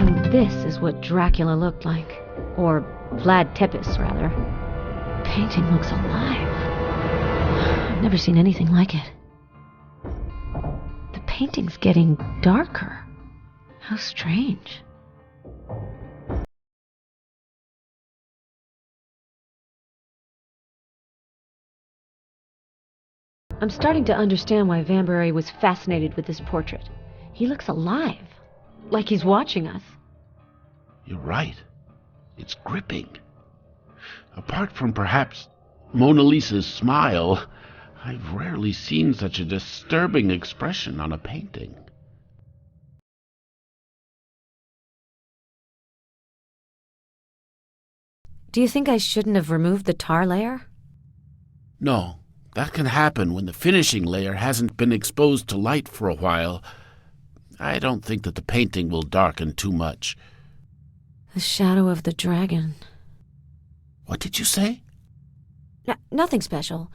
This is what Dracula looked like. Or Vlad Tepes, rather. The painting looks alive. I've never seen anything like it. The painting's getting darker. How strange. I'm starting to understand why Vanbury was fascinated with this portrait. He looks alive, like he's watching us. You're right. It's gripping. Apart from perhaps Mona Lisa's smile, I've rarely seen such a disturbing expression on a painting. Do you think I shouldn't have removed the tar layer? No, that can happen when the finishing layer hasn't been exposed to light for a while. I don't think that the painting will darken too much. The shadow of the dragon. What did you say? Nothing special.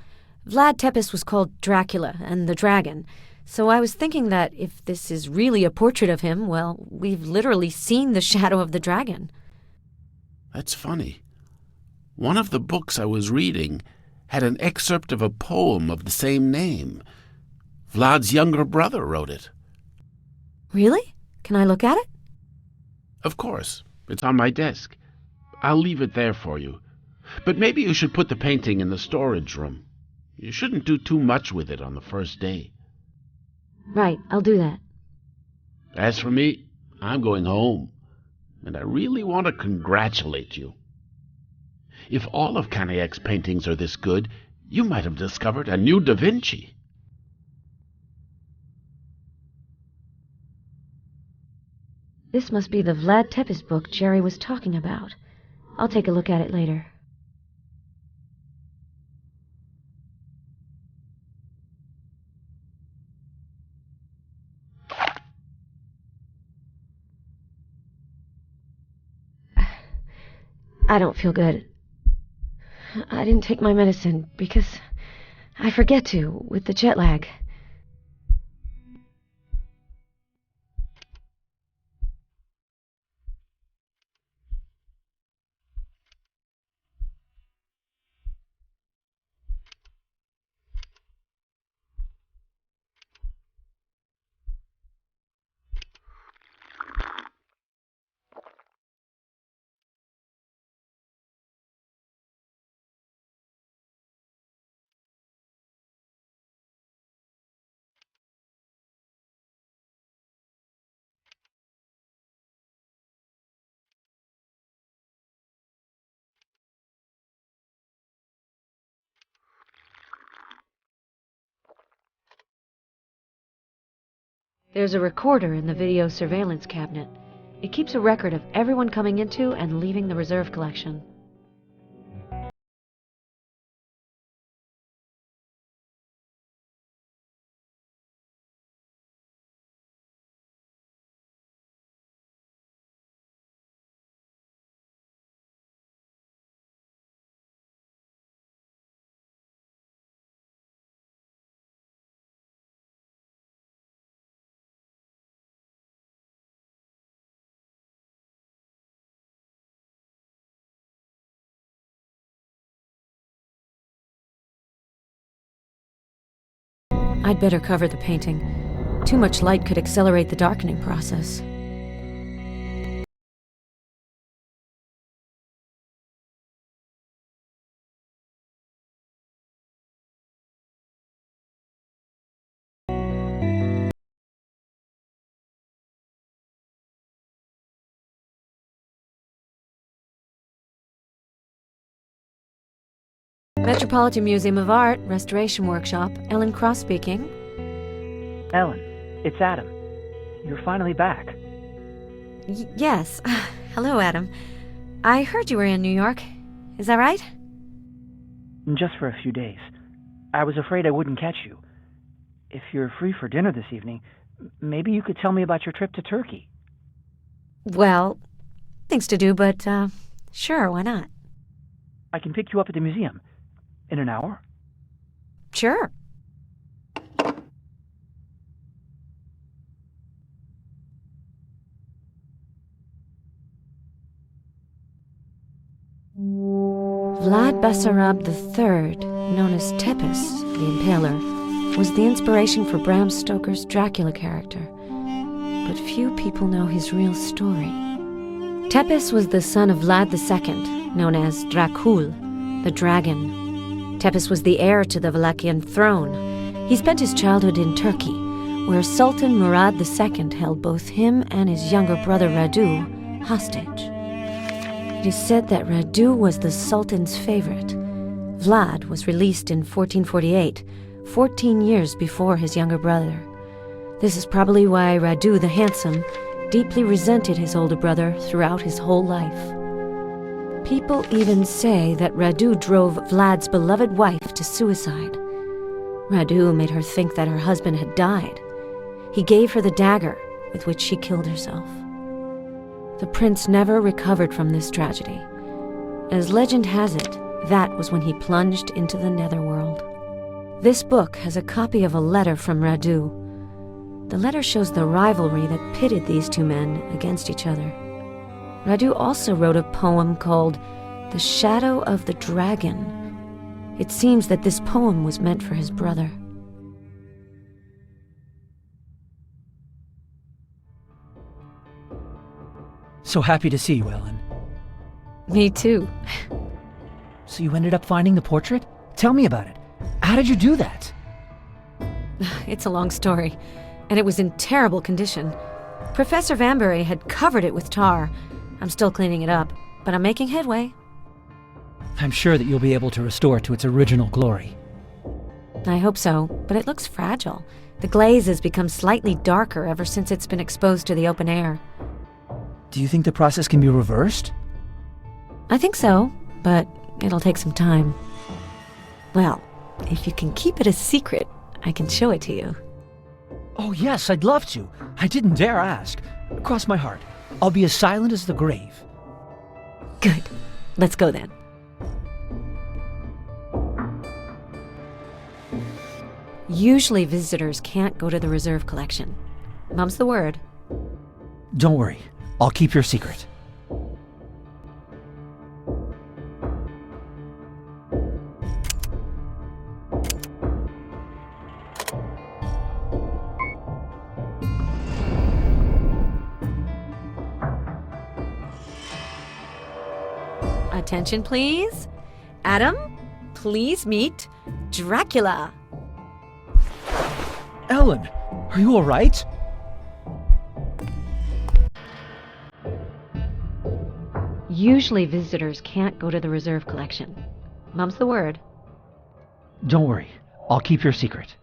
Vlad Tepes was called Dracula and the Dragon, so I was thinking that if this is really a portrait of him, well, we've literally seen the shadow of the dragon. That's funny. One of the books I was reading had an excerpt of a poem of the same name. Vlad's younger brother wrote it. Really? Can I look at it? Of course. It's on my desk. I'll leave it there for you. But maybe you should put the painting in the storage room. You shouldn't do too much with it on the first day. Right, I'll do that. As for me, I'm going home. And I really want to congratulate you. If all of Caniac's paintings are this good, you might have discovered a new Da Vinci. This must be the Vlad Tepes book Jerry was talking about. I'll take a look at it later. I don't feel good. I didn't take my medicine because I forget to with the jet lag. There's a recorder in the video surveillance cabinet. It keeps a record of everyone coming into and leaving the reserve collection. I'd better cover the painting. Too much light could accelerate the darkening process. Metropolitan Museum of Art, Restoration Workshop, Ellen Cross speaking. Ellen, it's Adam. You're finally back. Yes. Hello, Adam. I heard you were in New York. Is that right? Just for a few days. I was afraid I wouldn't catch you. If you're free for dinner this evening, maybe you could tell me about your trip to Turkey. Well, things to do, but, sure, why not? I can pick you up at the museum. In an hour? Sure. Vlad Basarab III, known as Tepes, the Impaler, was the inspiration for Bram Stoker's Dracula character. But few people know his real story. Tepes was the son of Vlad II, known as Dracul, the dragon. Tepes was the heir to the Wallachian throne. He spent his childhood in Turkey, where Sultan Murad II held both him and his younger brother Radu hostage. It is said that Radu was the Sultan's favorite. Vlad was released in 1448, 14 years before his younger brother. This is probably why Radu the Handsome deeply resented his older brother throughout his whole life. People even say that Radu drove Vlad's beloved wife to suicide. Radu made her think that her husband had died. He gave her the dagger with which she killed herself. The prince never recovered from this tragedy. As legend has it, that was when he plunged into the netherworld. This book has a copy of a letter from Radu. The letter shows the rivalry that pitted these two men against each other. Radu also wrote a poem called The Shadow of the Dragon. It seems that this poem was meant for his brother. So happy to see you, Ellen. Me too. So you ended up finding the portrait? Tell me about it. How did you do that? It's a long story, and it was in terrible condition. Professor Vanbury had covered it with tar. I'm still cleaning it up, but I'm making headway. I'm sure that you'll be able to restore it to its original glory. I hope so, but it looks fragile. The glaze has become slightly darker ever since it's been exposed to the open air. Do you think the process can be reversed? I think so, but it'll take some time. Well, if you can keep it a secret, I can show it to you. Oh yes, I'd love to. I didn't dare ask. Cross my heart. I'll be as silent as the grave. Good. Let's go then. Usually visitors can't go to the reserve collection. Mum's the word. Don't worry. I'll keep your secret. Attention, please. Adam, please meet Dracula. Ellen, are you all right? Usually visitors can't go to the reserve collection. Mum's the word. Don't worry. I'll keep your secret.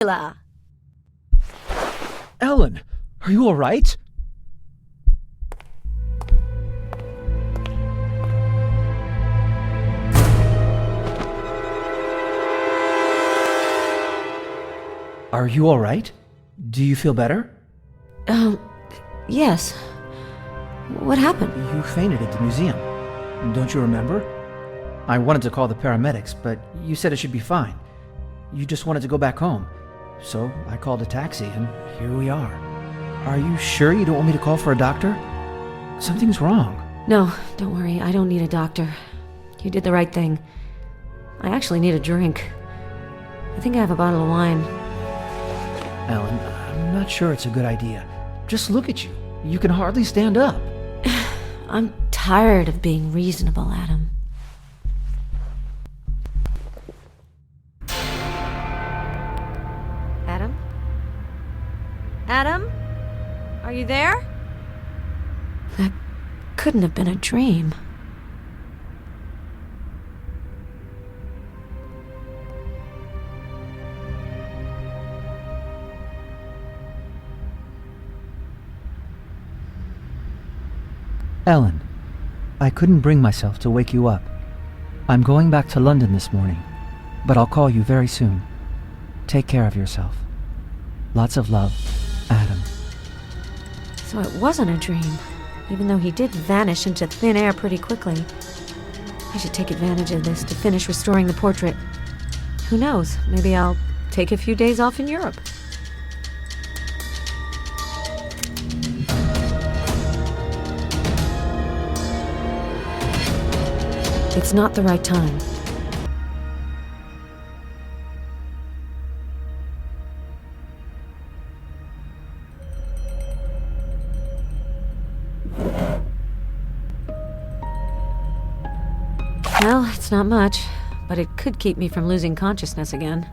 Dracula. Ellen, are you all right? Are you all right? Do you feel better? Yes. What happened? You fainted at the museum. Don't you remember? I wanted to call the paramedics, but you said it should be fine. You just wanted to go back home. So I called a taxi, and here we are. Are you sure you don't want me to call for a doctor? Something's wrong. No, don't worry. I don't need a doctor. You did the right thing. I actually need a drink. I think I have a bottle of wine. Ellen, I'm not sure it's a good idea. Just look at you. You can hardly stand up. I'm tired of being reasonable, Adam. Adam? Adam? Are you there? That couldn't have been a dream. Ellen, I couldn't bring myself to wake you up. I'm going back to London this morning, but I'll call you very soon. Take care of yourself. Lots of love, Adam. So it wasn't a dream, even though he did vanish into thin air pretty quickly. I should take advantage of this to finish restoring the portrait. Who knows, maybe I'll take a few days off in Europe. It's not the right time. Well, it's not much, but it could keep me from losing consciousness again.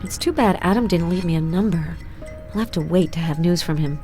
It's too bad Adam didn't leave me a number. I'll have to wait to have news from him.